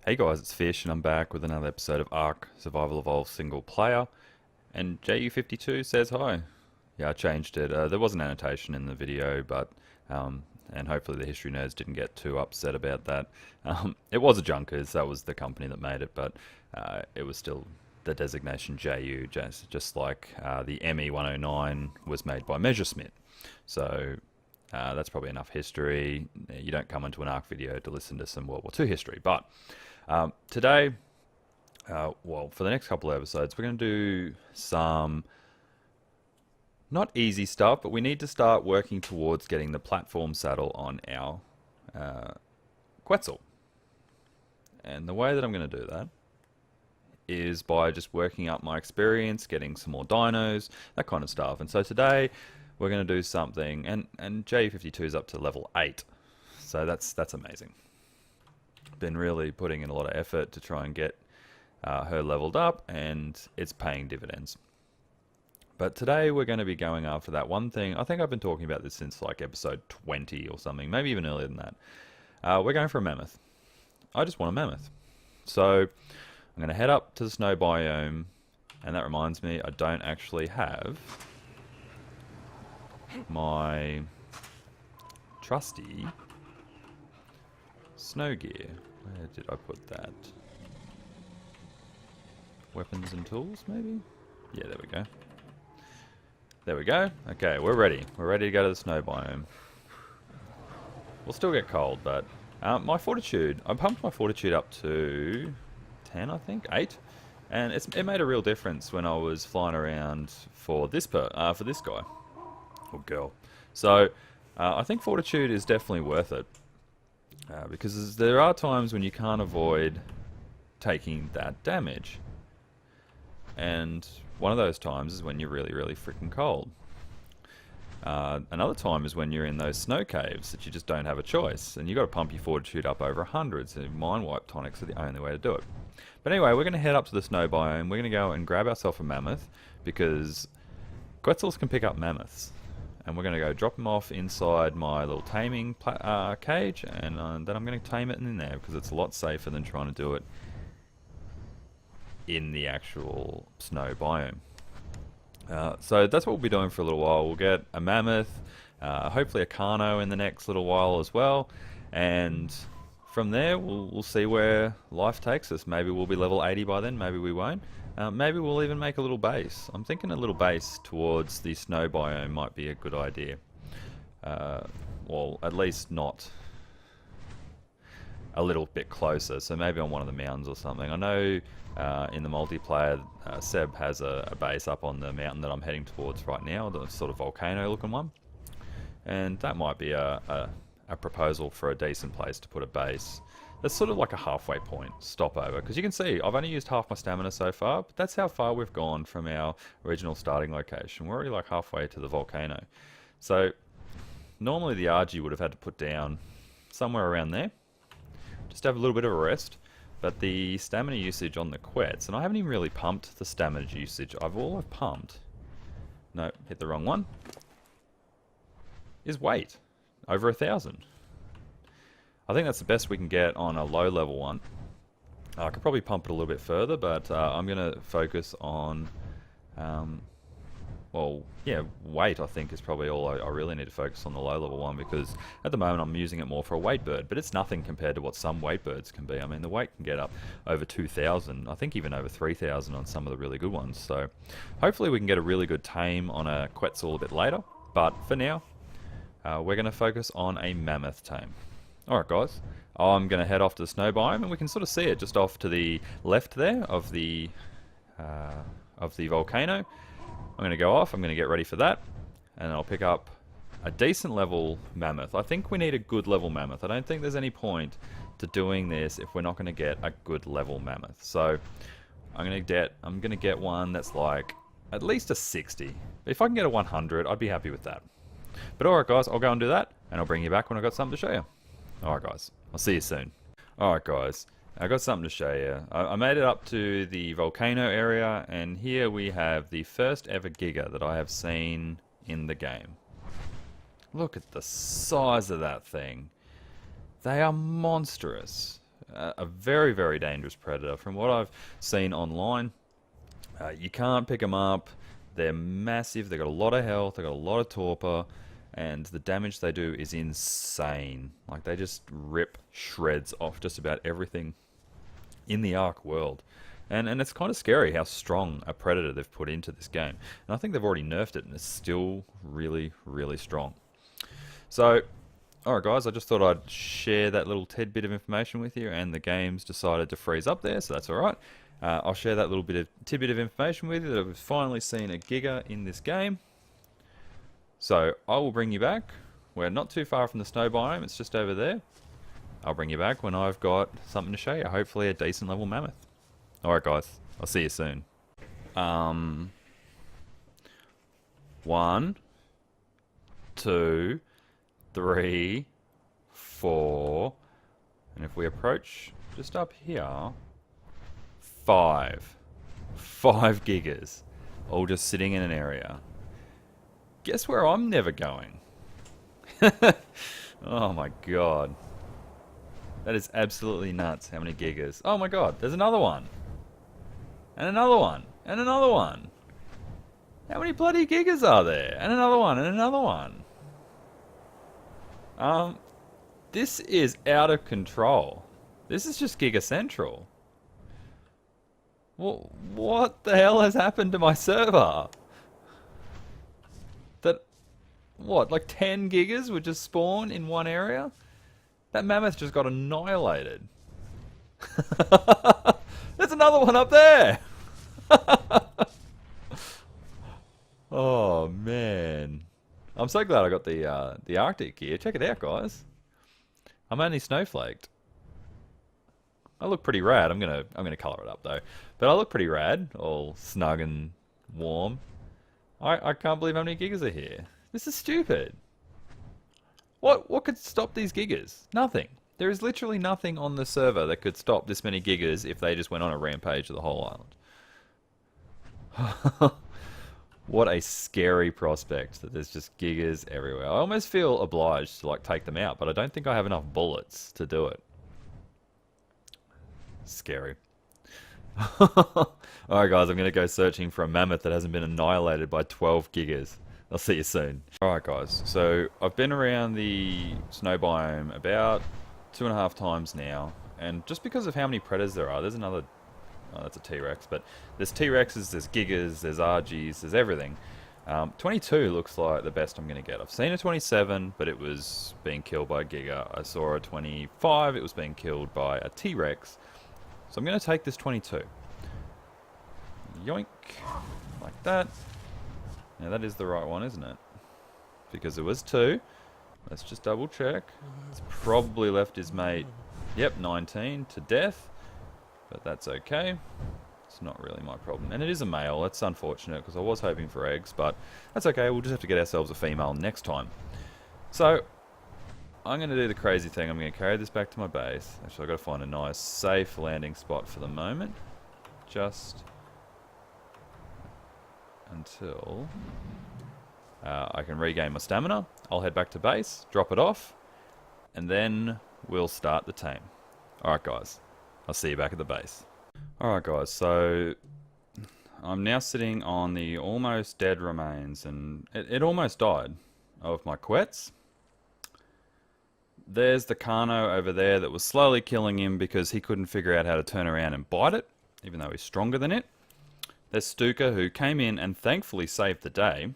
Hey guys, it's Fish and I'm back with another episode of ARK Survival Evolved Single Player. And JU52 says hi. Yeah, I changed it. There was an annotation in the video, but and hopefully the history nerds didn't get too upset about that. It was a Junkers, that was the company that made it, but it was still the designation JU, just like the ME109 was made by Messersmith. So that's probably enough history. You don't come into an ARK video to listen to some World War II history, but today, well, for the next couple of episodes, we're going to do some not easy stuff, but we need to start working towards getting the platform saddle on our Quetzal. And the way that I'm going to do that is by just working up my experience, getting some more dinos, that kind of stuff. And so today, we're going to do something, and J52 is up to level 8, so that's amazing. Been really putting in a lot of effort to try and get her leveled up, and it's paying dividends. But today we're going to be going after that one thing. I think I've been talking about this since like episode 20 or something, maybe even earlier than that. We're going for a mammoth. I just want a mammoth. So I'm going to head up to the snow biome, and that reminds me, I don't actually have my trusty snow gear. Where did I put that? Weapons and tools, maybe? Yeah, there we go. There we go. Okay, we're ready. We're ready to go to the snow biome. We'll still get cold, but my fortitude, I pumped my fortitude up to 10, I think, 8. And it made a real difference when I was flying around for this guy. Or girl. So, I think fortitude is definitely worth it. Because there are times when you can't avoid taking that damage. And one of those times is when you're really, really freaking cold. Another time is when you're in those snow caves that you just don't have a choice. And you've got to pump your fortitude up over 100. So mind wipe tonics are the only way to do it. But anyway, we're going to head up to the snow biome. We're going to go and grab ourselves a mammoth. Because Quetzals can pick up mammoths. And we're going to go drop them off inside my little taming cage, and then I'm going to tame it in there because it's a lot safer than trying to do it in the actual snow biome. So that's what we'll be doing for a little while. We'll get a mammoth, hopefully a Carno in the next little while as well, and from there we'll see where life takes us. Maybe we'll be level 80 by then, maybe we won't. Maybe we'll even make a little base. I'm thinking a little base towards the snow biome might be a good idea. Well, at least not a little bit closer. So maybe on one of the mountains or something. I know in the multiplayer, Seb has a base up on the mountain that I'm heading towards right now, the sort of volcano looking one. And that might be a proposal for a decent place to put a base. That's sort of like a halfway point stopover, because you can see I've only used half my stamina so far, but that's how far we've gone from our original starting location. We're already like halfway to the volcano. So normally the RG would have had to put down somewhere around there, just to have a little bit of a rest, but the stamina usage on the Quets, and I haven't even really pumped the stamina usage, all I've pumped, no, hit the wrong one, is weight, over 1,000. I think that's the best we can get on a low level one. I could probably pump it a little bit further, but I'm going to focus on, well, yeah, weight I think is probably all I really need to focus on the low level one, because at the moment I'm using it more for a weight bird, but it's nothing compared to what some weight birds can be. I mean, the weight can get up over 2,000, I think even over 3,000 on some of the really good ones. So hopefully we can get a really good tame on a Quetzal a bit later, but for now, we're going to focus on a mammoth tame. Alright guys, I'm going to head off to the snow biome, and we can sort of see it just off to the left there of the volcano. I'm going to go off, I'm going to get ready for that, and I'll pick up a decent level mammoth. I think we need a good level mammoth. I don't think there's any point to doing this if we're not going to get a good level mammoth. So I'm going to get one that's like at least a 60. If I can get a 100, I'd be happy with that. But alright guys, I'll go and do that, and I'll bring you back when I've got something to show you. Alright guys, I'll see you soon. Alright guys, I got something to show you. I made it up to the volcano area, and here we have the first ever giga that I have seen in the game. Look at the size of that thing. They are monstrous. a very, very dangerous predator. From what I've seen online, you can't pick them up. They're massive. They've got a lot of health. They've got a lot of torpor. And the damage they do is insane. Like, they just rip shreds off just about everything in the ARK world. And it's kind of scary how strong a predator they've put into this game. And I think they've already nerfed it, and it's still really, really strong. So, alright guys, I just thought I'd share that little tidbit of information with you, and the game's decided to freeze up there, so that's alright. I'll share that little bit of tidbit of information with you that I've finally seen a giga in this game. So, I will bring you back. We're not too far from the snow biome, it's just over there. I'll bring you back when I've got something to show you, hopefully a decent level mammoth. Alright guys, I'll see you soon. 1, 2, 3, 4, and if we approach just up here, 5 gigas, all just sitting in an area. Guess where I'm never going? Oh my god. That is absolutely nuts, how many gigas. Oh my god, there's another one. And another one. And another one. How many bloody gigas are there? And another one. And another one. This is out of control. This is just Giga Central. Well, what the hell has happened to my server? That, what, like 10 gigas would just spawn in one area? That mammoth just got annihilated. There's another one up there! Oh man. I'm so glad I got the Arctic gear. Check it out, guys. I'm only snowflaked. I look pretty rad. I'm gonna colour it up though. But I look pretty rad, all snug and warm. I can't believe how many gigas are here. This is stupid. What could stop these gigas? Nothing. There is literally nothing on the server that could stop this many gigas if they just went on a rampage of the whole island. What a scary prospect that there's just gigas everywhere. I almost feel obliged to like take them out, but I don't think I have enough bullets to do it. Scary. Alright guys, I'm going to go searching for a mammoth that hasn't been annihilated by 12 gigas. I'll see you soon. Alright guys, so I've been around the snow biome about 2.5 times now, and just because of how many predators there are, there's another... Oh, that's a T-Rex, but there's T-Rexes, there's Gigas, there's RGs, there's everything. 22 looks like the best I'm going to get. I've seen a 27, but it was being killed by a Giga. I saw a 25, it was being killed by a T-Rex. So I'm going to take this 22. Yoink. Like that. Now that is the right one, isn't it? Because it was 2. Let's just double check. It's probably left his mate, yep, 19 to death. But that's okay. It's not really my problem. And it is a male. That's unfortunate because I was hoping for eggs, but that's okay. We'll just have to get ourselves a female next time. So, I'm going to do the crazy thing. I'm going to carry this back to my base. Actually, I've got to find a nice, safe landing spot for the moment. Just until I can regain my stamina. I'll head back to base, drop it off, and then we'll start the tame. Alright guys. I'll see you back at the base. Alright guys, so I'm now sitting on the almost dead remains, and it almost died, of my quets. There's the Carno over there that was slowly killing him because he couldn't figure out how to turn around and bite it, even though he's stronger than it. There's Stuka, who came in and thankfully saved the day,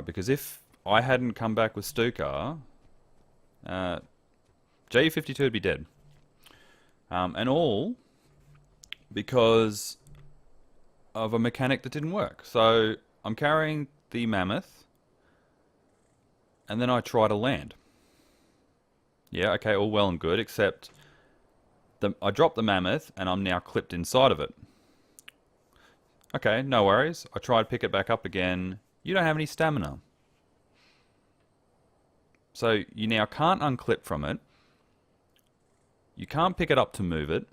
because if I hadn't come back with Stuka, JU52 would be dead. And all because of a mechanic that didn't work. So I'm carrying the mammoth, and then I try to land. Yeah, okay, all well and good, except I dropped the mammoth, and I'm now clipped inside of it. Okay, no worries. I try to pick it back up again. You don't have any stamina. So you now can't unclip from it. You can't pick it up to move it.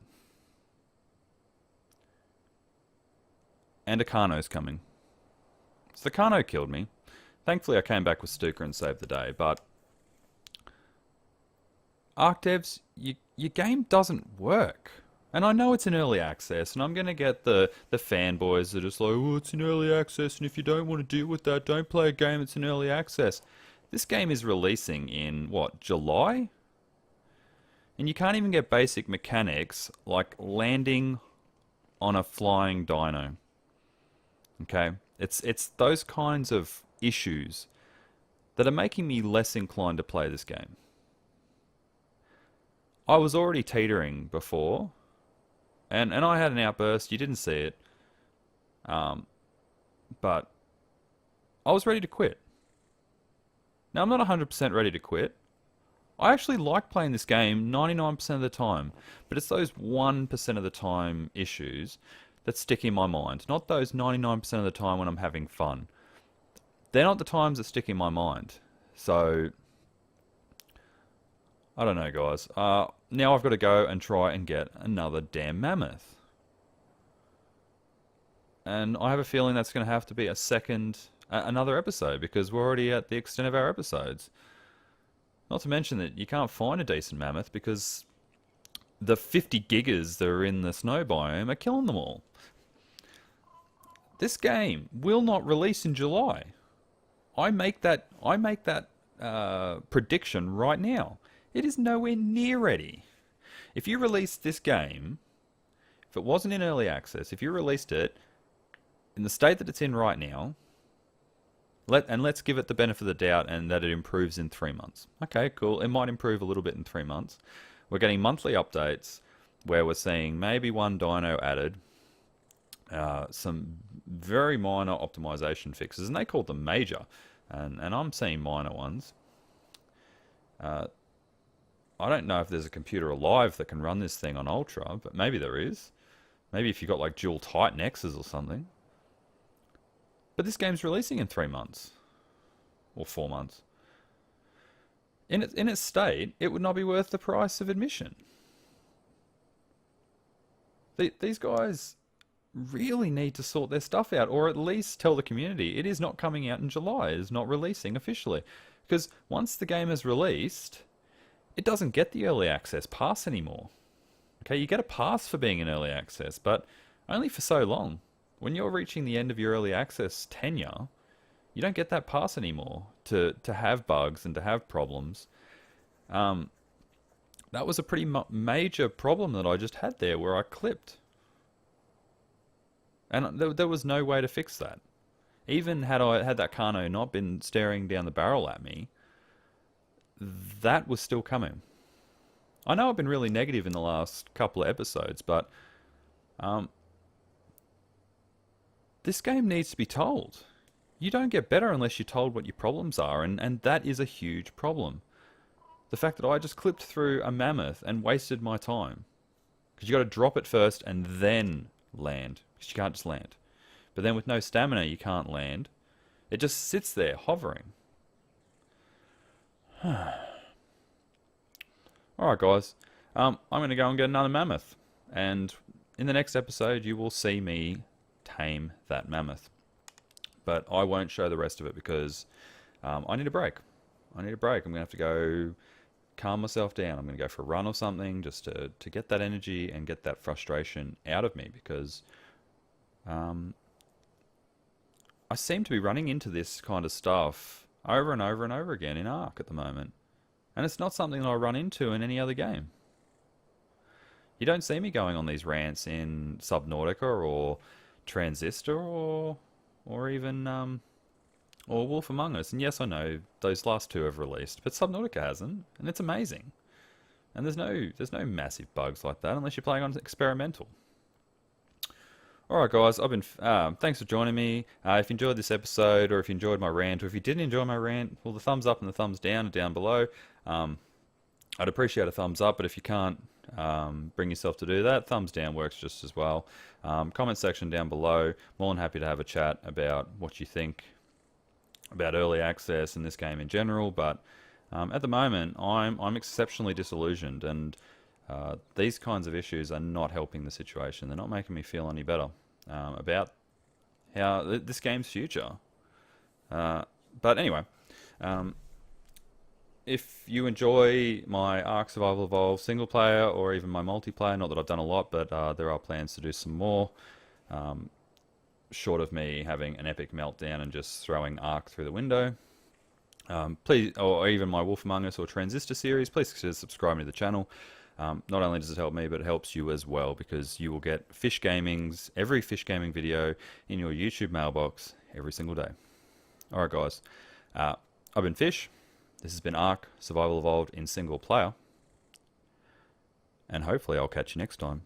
And a Carno's coming. So the Carno killed me. Thankfully I came back with Stuka and saved the day, but ARK devs, your game doesn't work. And I know it's in early access, and I'm going to get the fanboys that are just like, oh, it's in early access, and if you don't want to deal with that, don't play a game that's in early access. This game is releasing in, what, July? And you can't even get basic mechanics like landing on a flying dino. Okay? It's those kinds of issues that are making me less inclined to play this game. I was already teetering before, and I had an outburst. You didn't see it. But I was ready to quit. Now, I'm not 100% ready to quit. I actually like playing this game 99% of the time, but it's those 1% of the time issues that stick in my mind, not those 99% of the time when I'm having fun. They're not the times that stick in my mind. So, I don't know, guys. Now I've got to go and try and get another damn mammoth. And I have a feeling that's going to have to be another episode, because we're already at the extent of our episodes. Not to mention that you can't find a decent mammoth because the 50 gigas that are in the snow biome are killing them all. This game will not release in July. I make that prediction right now. It is nowhere near ready. If you released this game, if it wasn't in early access, if you released it in the state that it's in right now, let's give it the benefit of the doubt and that it improves in 3 months. Okay, cool. It might improve a little bit in 3 months. We're getting monthly updates where we're seeing maybe one dino added, some very minor optimization fixes, and they call them major, and I'm seeing minor ones. I don't know if there's a computer alive that can run this thing on Ultra, but maybe there is. Maybe if you've got like dual Titan X's or something. But this game's releasing in 3 months. Or 4 months. In its state, it would not be worth the price of admission. These guys really need to sort their stuff out, or at least tell the community it is not coming out in July, it is not releasing officially. Because once the game is released, it doesn't get the early access pass anymore. Okay, you get a pass for being in early access, but only for so long. When you're reaching the end of your early access tenure, you don't get that pass anymore to have bugs and to have problems. That was a pretty major problem that I just had there, where I clipped. And there was no way to fix that. Even had that Kano not been staring down the barrel at me, that was still coming. I know I've been really negative in the last couple of episodes, but this game needs to be told. You don't get better unless you're told what your problems are, and that is a huge problem. The fact that I just clipped through a mammoth and wasted my time. Because you got to drop it first and then land. Because you can't just land. But then with no stamina, you can't land. It just sits there, hovering. Alright guys, I'm going to go and get another mammoth. And in the next episode, you will see me tame that mammoth. But I won't show the rest of it because I need a break. I'm going to have to go calm myself down. I'm going to go for a run or something just to get that energy and get that frustration out of me, because I seem to be running into this kind of stuff over and over and over again in ARK at the moment. And it's not something that I run into in any other game. You don't see me going on these rants in Subnautica or Transistor or even or Wolf Among Us. And yes, I know those last two have released, but Subnautica hasn't, and it's amazing. And there's no massive bugs like that unless you're playing on experimental. Alright guys, thanks for joining me. If you enjoyed this episode, or if you enjoyed my rant, or if you didn't enjoy my rant, well, the thumbs up and the thumbs down are down below. I'd appreciate a thumbs up, but if you can't bring yourself to do that, thumbs down works just as well. Comment section down below. More than happy to have a chat about what you think about early access and this game in general, but at the moment I'm exceptionally disillusioned, and these kinds of issues are not helping the situation. They're not making me feel any better about how this game's future. But anyway, if you enjoy my ARK Survival Evolved single player or even my multiplayer, not that I've done a lot, but there are plans to do some more, short of me having an epic meltdown and just throwing ARK through the window. Please, or even my Wolf Among Us or Transistor series, please consider subscribing to the channel. Not only does it help me, but it helps you as well, because you will get every fish gaming video in your YouTube mailbox every single day. Alright guys, I've been Fish, this has been ARK Survival Evolved in single player, and hopefully I'll catch you next time.